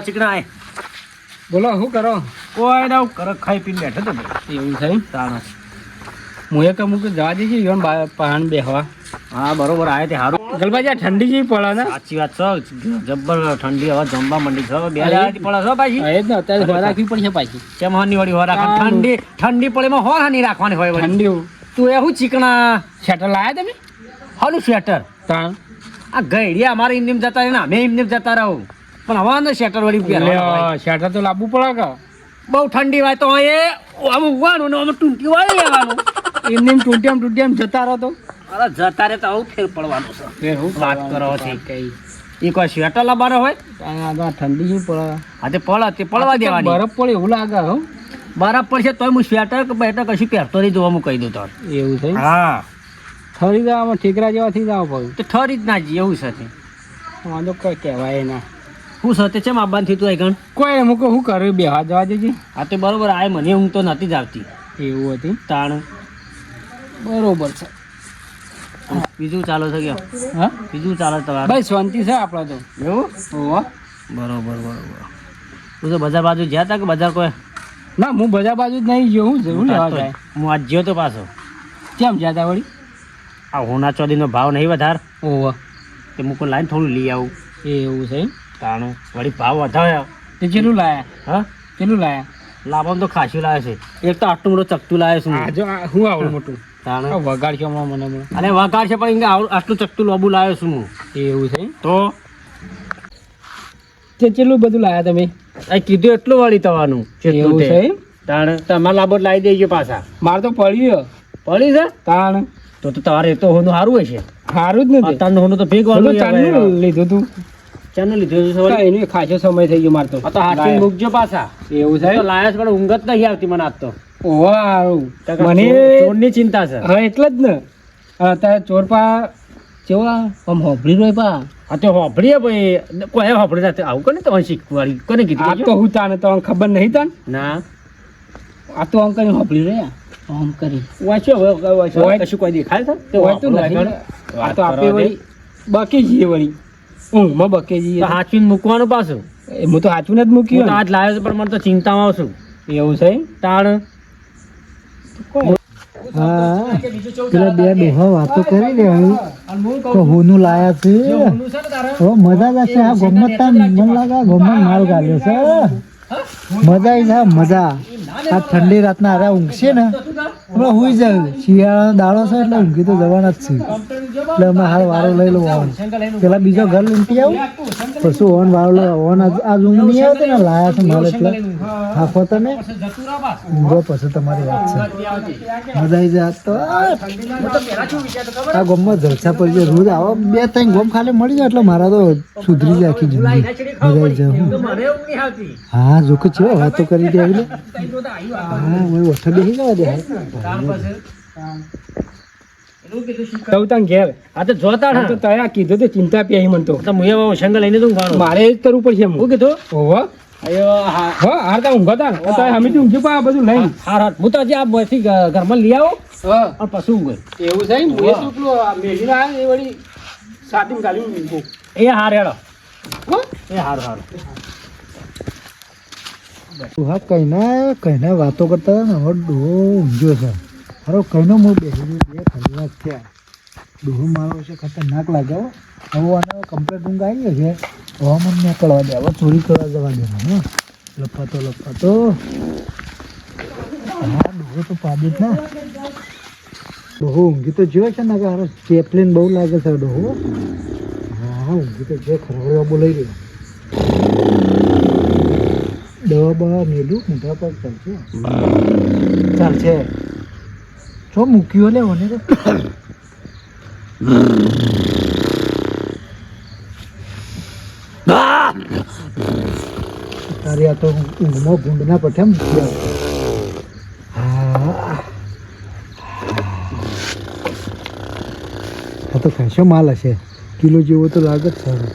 ચીકણા બોલો શું કરો? કોઈ ના કરો, ખાઈ પીને બેઠો તો એવું થાય તાણ. હું એક અમુક જવા દેજે યોન પાન બેહવા. હા બરોબર આવે તે સારું. ગલબાજી આ ઠંડી જેવી પડે ને? સાચી વાત છે, જબ્બર ઠંડી હવે જમવા માંડી છે. 2 દાડાથી પડે છે પાછી. એ જ ને અત્યારે હવા રાખવી પડશે પાછી. કેમ હાની વાળી હવા રાખવાની? ઠંડી પડે એમાં હોર હાની રાખવાની હોય વળી. ઠંડી તું એવું ચીકણા શેટર લાયા તમે? હાનું સ્વેટર તાણ આ ગઈડિયા અમારે ઇન્દિમ જતા રહે ને અમે ઇન્દિમ જતા રહું, પણ હવા ને સ્વેટર વળી પહેરવાનું. શેટર તો લાવવું પડે કે? બહુ ઠંડી હોય તો એ આમ ઉગવાનું ને આમ ટૂંકી વાળી લેવાનું. એમને ટૂંટિયામ જતા રહો તો અરે જતા રહે તો આવું ફેર પડવાનું છે. વાત કરો છે કઈ એ કોઈ સ્વેટર લાવવાનો હોય? ઠંડી જેવી પડે. હા તે પડે તે પડવા દેવાની. બરફ પડે એવું લાગે હો. બરફ પડશે તોય હું સ્વેટર કે બેટર કશું પહેરતો નહીં જોવા હું કહી દઉં તાર. એવું છે? હા ઠરી જવામાં ઠીકરા જેવા થઈ જાવ પડે. તે ઠરી જ ના જઈએ એવું છે તે. વાંધો કઈ કહેવાય ના. શું છે તે ચેમ આવવાનું થયું તું અહીં? કોઈ મૂકો શું કર્યું બેહવા જવા દેજે. હા તે બરોબર આ મને ઊંઘ તો નથી જ આવતી. એવું હતું તાણ બરોબર છે. બીજું ચાલો છે કે? હા બીજું ચાલે તમારે? ભાઈ શાંતિ છે આપણા તો. એવું? હોવા બરોબર તું તો બજાર બાજુ જ્યાં તા કે બજાર કોઈ? ના હું બજાર બાજુ જ નહીં ગયો. હું જરૂર લેવા જાય. હું આજ ગયો તો પાછો. કેમ જ્યાદા વળી? આ હોના ચોદીનો ભાવ નહીં વધાર ઓવા તે મૂકો લાઈને થોડું લઈ આવું. એવું છે? તાણું વળી ભાવ વધારે. તે કેટલું લાયા? હા કેટલું લાયા? લાવવાનું તો ખાસું લાવે છે. એક તો આટલું મોટું ચકટું લાવે છું. આ જો હું આવડું મોટું તાણે વગાડશો હમણાં મને. અને વગાડ છે પણ આટલું ચકટું લોબુ લાવ્યો છું હું. એવું છે? તો તે કેટલું બધું લાયા તમે? આ કીધું એટલું વળી તવાનું. એવું છે? તાણે તમારે લાભો લાવી દેજો પાછા. મારે તો પડ્યું પડી છે તાણ. તો તમારે તો હોનું સારું હોય છે. સારું જ નથી. અત્યારનું હોનું તો ભેગવાનું ચાંદનું લીધું તું? ચાનું લીધું છે વળી? એનો ખાસો સમય થઈ ગયો મારે તો. આ તો હાથી મૂકજો પાછા. એવું છે? તો લાયા છે પણ ઊંઘ જ નહીં આવતી મને આજ તો. વાહ મને ચોરની ચિંતા છે. હા એટલે જ ને. અત્યારે ચોર પા કેવા આમ હોભળી રહ્યો પા. હા તો હોભળીએ ભાઈ કોઈ હોભળી નથી. આવું કોને તમારે શીખવાડી કોને આ કીધું? તો હું તાને તો ખબર નહીં તાન. ના આ તો આમ કરી હોભળી રહ્યા આમ કરી વાંચ્યો હવે કશું કોઈ દેખાય છે તે હોય તો વાપરવા નહીં. આગળ આ તો આપે વળી બકી જઈએ વળી ઊંઘમાં બકે જઈએ. તો હાચવીને મૂકવાનું પાછું. હું તો હાચું જ હું મૂક્યું. તો આજ લાવ્યો છું પણ મને તો ચિંતામાં આવું છું. એવું છે? તાણ હા પેલા બે ડોહા વાતો કરી લે તો હોનું લાયા છે. હવે મજા જ હશે. આ ગમત મને લાગે ગમત માલ ગાલ્યો છે. મજા આવી જાય મજા. આ ઠંડી રાતના હારા ઊંઘશે ને હમણાં હુઈ જાય. શિયાળાનો દાડો છે એટલે ઊંઘી તો જવાના જ છે. એટલે અમે હાલ વારો લઈ લો ઓન. પેલા બીજો ઘર લૂંટી આવું પછી ઓન વારો લો. ઓન આજ ઊંઘ નહીં આવતી ને લાયા છે મારે એટલે થાકો તમે ઊંઘો પછી તમારી વાત છે. મજા આવી જાય તો આ ગોમમાં જલસા પડી જાય. રોજ આવો 2-3 ગોમ ખાલી મળી જાય એટલે મારા તો સુધરી જાય આખી જિંદગી. મજા આવી જાય. હા જોકે છે વાતો કરી દે આવી. હા હું ઓછા બેસી જવા દે. સૌતાન ઘેર આ તો જોતા આ તો તયા કીધું તો ચિંતા પી મને તો. હું એવો શંગ લઈને તું ગાણું મારે જ કરવું પડશે. હું કીધું ઓવા અયો હા હા હારતા ઊંઘતા તો અમે ઊંઘી પા બધું નહીં. હાર હું તો હજી આ બથી ઘરમાં લઈ આવો હા અને પછી ઊંઘ. એવું છે? હું એ તો પેલો મેલીને આવ્યો એ વળી સાટીને ગાલી ઊંઘું. એ હાર હેડો એ હારું હારું. હા કઈને વાતો કરતા હતા ને હવે ડોહો ઊંઘ્યો છે. હારો કઈનો હું બેસી ગયો 2 કલાક થયા. ડોહો મારો છે ખતરનાક લાગે હો. હવે આને કમ્પ્લેટ ઊંઘ આવી છે. હવે મને નીકળવા દે. હવે ચોરી કરવા જવા દે મને. લપાતો હા ડોહો તો પાડી જ ના. ડોહો ઊંઘી તો જોયો છે ને કે હારો ચેપલીન બહુ લાગે છે ડોહો. હા ઊંઘી તો જે ખરવડવા બોલાઈ રહ્યો. દવા બવા મેલું મોઢા પર ચાલશે. છો મૂક્યો લે મને તો. તારી આ તો ઊંઘમાં ભૂંડના પઠે મૂક્યા. હા આ તો ખાસો માલ હશે. કિલો જેવો તો લાગે જ સારું.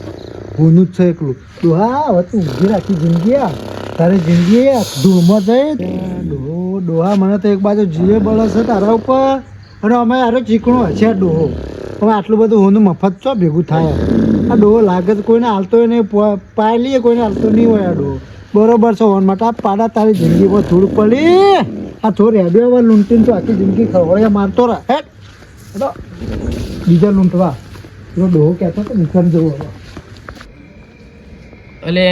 હોનું જ છે એકલું. તું હા હવે તું ઊંઘી રાખી જિંદગી. તારી જિંદગી ધૂળમાં જઈ ડોહા મને તો એક બાજુ જીવે બળે છે તારા ઉપર અને અમે આરો ચીકણો હશે ડોહો. હવે આટલું બધું હોનું મફત ચો ભેગું થાય આ ડોહો લાગે તો કોઈને હાલતો નહીં પાય લઈએ કોઈને હાલતો નહીં હોય આ ડોહો બરોબર છે હોન માટે આ પાડા તારી જિંદગી પર થોડુંક પડી આ થોડ રેડ્યો હવે લૂંટીને તો આખી જિંદગી ખવડે મારતો રહે હે તો બીજા લૂંટવા પેલો ડોહો કહેતો તો નિખર જવો હવે એટલે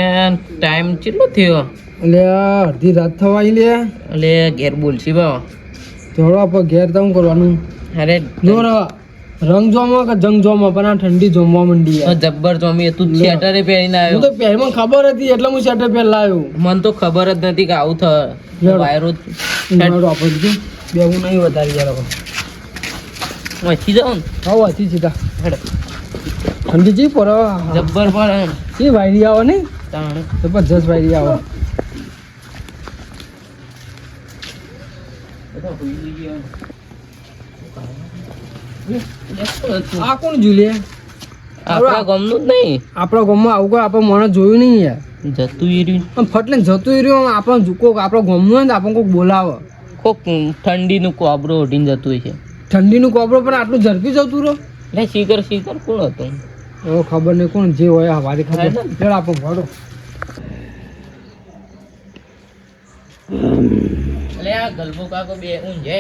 ટાઈમ કેટલો થયો એટલે અડધી રાત થવાય લે એટલે ઘેર બોલશી ભાવ થોડો આપણે ઘેર તો શું કરવાનું અરે જો રંગ જોમાં કે જંગ જોમાં પણ આ ઠંડી જોમવા માંડી યાર. જબ્બર જોમી તું સ્વેટરે પહેરીને હું આવ્યો તો પહેરમાં ખબર હતી એટલે હું સ્વેટર પહેરલા આવ્યો મને તો ખબર જ નથી કે આવું થાય લેવડો. વાયરો મારું આપણે કીધું બે હું નહીં વધારી યાર હવે વાંચી જાઉં ને હા વાંચી સીધા હેડો. ઠંડી જી પર જબ્બર પર એમ એ વાયરી આવે ને તાણ જબરજસ્ત વાયરી આવે આ કોણ જુલે આપણા ગામનું જ નહીં આપણા ગામમાં આવું કોઈ આપણે મને જોયું નહીં યાર જતું રહ્યું પણ ફટલે જતું રહ્યું આપણને કોક આપણો ગામનું હોય ને તો આપણને કોક બોલાવે કોક ઠંડીનું કોબરો ઓઢીને જતું હોય છે ઠંડીનું કોપરો પણ આટલું ઝડપી જતું રહો એટલે શીકર શીકર કોણ હતું હવે ખબર નહીં કોણ જે હોય હવારી ખબર ચલ આપો ભરો એટલે આ ગલબો કાકો બે ઊંઝે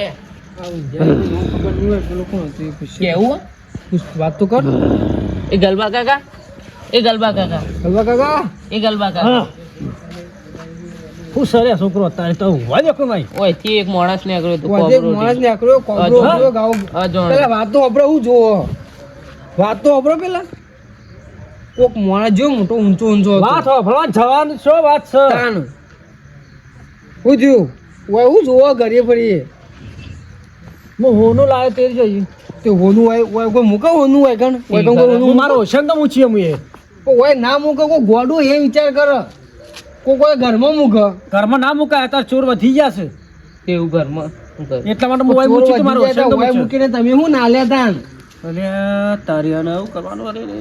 ખબર નહીં હોય પેલો કોણ હતું એ પૂછે. કેવું વાત તો કર એ ગલબા કાકા એ ગલબા કાકા હલવા કાકા એ ગલબા કાકા હું સરે છોકરો અત્યારે તો ઊંઘવા દેખો ભાઈ ઓયથી એક માણસ ને આગળ તો વાજે એક માણસ ને આકડ્યો કોબરો હા. આકડ્યો ગાવ પેલા વાત તો અબરો હું જોવો વાત તો અબરો પેલા કોક માણસ જો મોટો ઊંચો ઊંચો હતો. વાત હો ભગવાન જવાનું છો વાત છે તાન હું થયું ઓય હું જોવો ઘરે ફરીએ હું હોનું લાવ્યો તે જોઈએ તે હોનું હોય ઓય કોઈ મૂકે હોનું હોય કણ ઓય કણ કોઈ હું હોનું મારો હોશન તો મૂછીએ હું એ ઓય ના મૂકે કોઈ ગોડું એ વિચાર કર કોઈ ઘરમાં મૂકે ઘરમાં ના મુકાય અત્યારે ચોર વધી ગયા છે કેવું ઘરમાં શું કરે? એટલા માટે હું ઓય મૂકી તો મારો હોશન તો ઓય મૂછ્યો. મૂકીને તમે હું ના લ્યા તાન અરે તારી આને આવું કરવાનું અરે રે.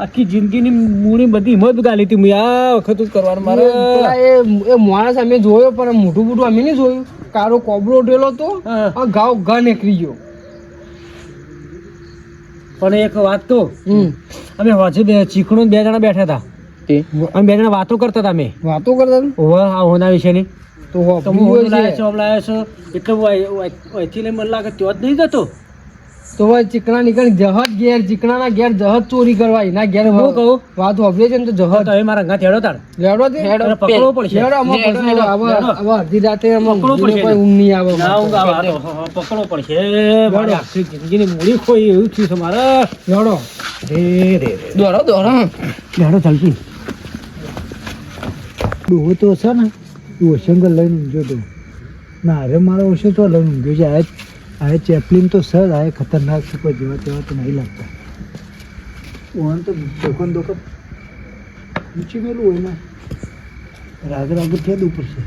આખી જિંદગીની મૂડી બધી હિંમત ગાલી હતી મેં આ વખત જ કરવાનું મારે પેલા એ માણસ અમે જોયો પણ મોટું મોટું અમે નહીં જોયું કારો કોબરો ઉઠેલો તો હા. આ ગાવ ઘા નીકળી ગયો પણ એક વાત તો અમે વાંચી બે ચીકણું બે જણા બેઠા હતા તે અમે બે જણા વાતો કરતા હતા અમે વાતો કરતા હતા? ઓવા આ હોના વિશેની તો તો હું હોભળ્યું હોનું લાવ્યો છે. છું આમ લાવ્યો છું એટલે હું અહીંથી લઈને મને લાગે ત્યાં જ નહીં જતો તો હવે ચીકણા નીકળી જહજ ઘેર ચીકણાના ઘેર જહજ ચોરી કરવા એના ઘેર હું કહું? વાત હોભળે છે ને તો જહજ તો એ મારા ઘાત હેડો તાર લેવડો તે અરે પકડવો પડશે લેવડો આમાં લેવડો, પડશે. લેવડો, હવે અડધી રાતે આમાં પકડવો ઊંઘીને પડશે. કોઈ ઊંઘ નહીં આવે ના ઊંઘ આવે. હા, તો પકડવો પડશે મારી આખી જિંદગીની મૂડી ખોઈ એવું થયું છે મારે લેવડો રે રે રે દોડો દોડો હેડો ચાલતી ડોહો તો છે ને એ ઓશંકર લઈને ઊંઘ્યો તો ના અરે મારો ઓછો તો લઈને ઊંઘ્યો છે આ ચેપલિન તો સર આ ખતરનાક છે કોઈ જેવા તેવા તો નહીં લાગતા ઓન તો દોકન ઊંચી મેલું હોય ને રાગ રાગ ફેદ ઉપર છે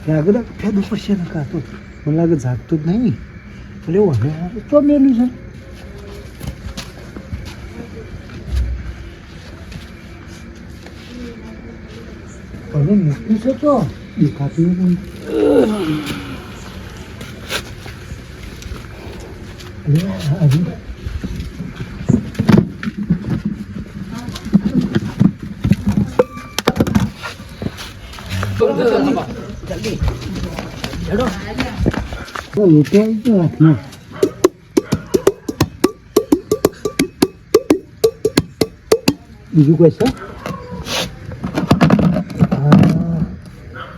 રાગ રાગ ફેદ ઉપર છે ને કાં તો મને લાગે જાગતું જ નહીં એટલે હવે તો મેલું છે હવે મૂક્યું છે તો દેખાતું નહીં હજુ લૂંટી આવી ગયો હાથમાં બીજું કોઈ છે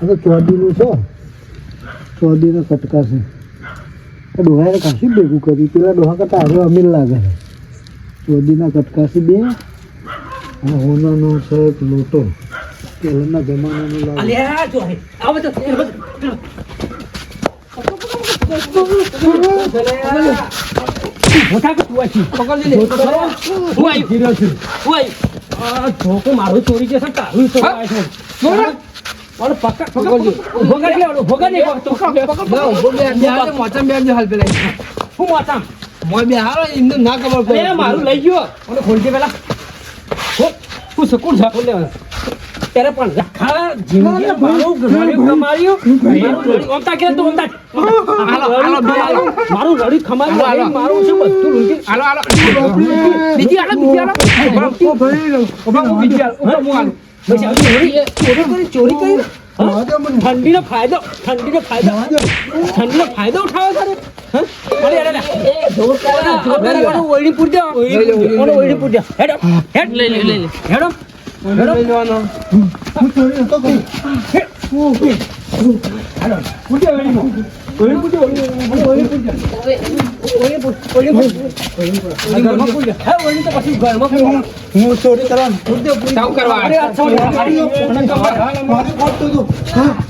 હવે ચોદીનું છે ચોદીનો કટકા છે ડોહાએ કાશી ભેગું કર્યું પેલા ડોહા કરતા હવે અમીર લાગે છે ચોદીના કટકા છે બે અને હોનાનો છે એક લોટો પહેલાના જમાનાનો લાગે અલ્યા જો હે આવો તો મોટા કે તું આછી પકડી લે હું આવી ગયો છું હું આવી આ ધોકો મારું ચોરી જશે તારું તો આવે છે ઓલો પકડ ભોગા લે ઓલો ભોગા ને તો ના ઉભો બે હાલ મોચા બે હાલ પેલા હું માતા મોય બે હારો એમને ના ખબર પડે અરે મારું લઈ ગયો ઓલો ખોલજે પેલા હું સકુર ઝાકો લે ત્યારે પણ રખા જિંદગી મારું રડ્યું કમાયું મારું રડ્યું ઓમતા કે તો ઓમતા મારું રડ્યું ખમાયું મારું છે બધું લૂંટી બીજી આલો બીજી આલો ચોરી કરી ઠંડીનો ફાયદો ઉઠાવો તારે ઓયડી પૂરજો ઓયડી પૂરજો હેડ હેડ લઈ લે હેડો હું ચોરી કરવાનું સાવ કરવા હા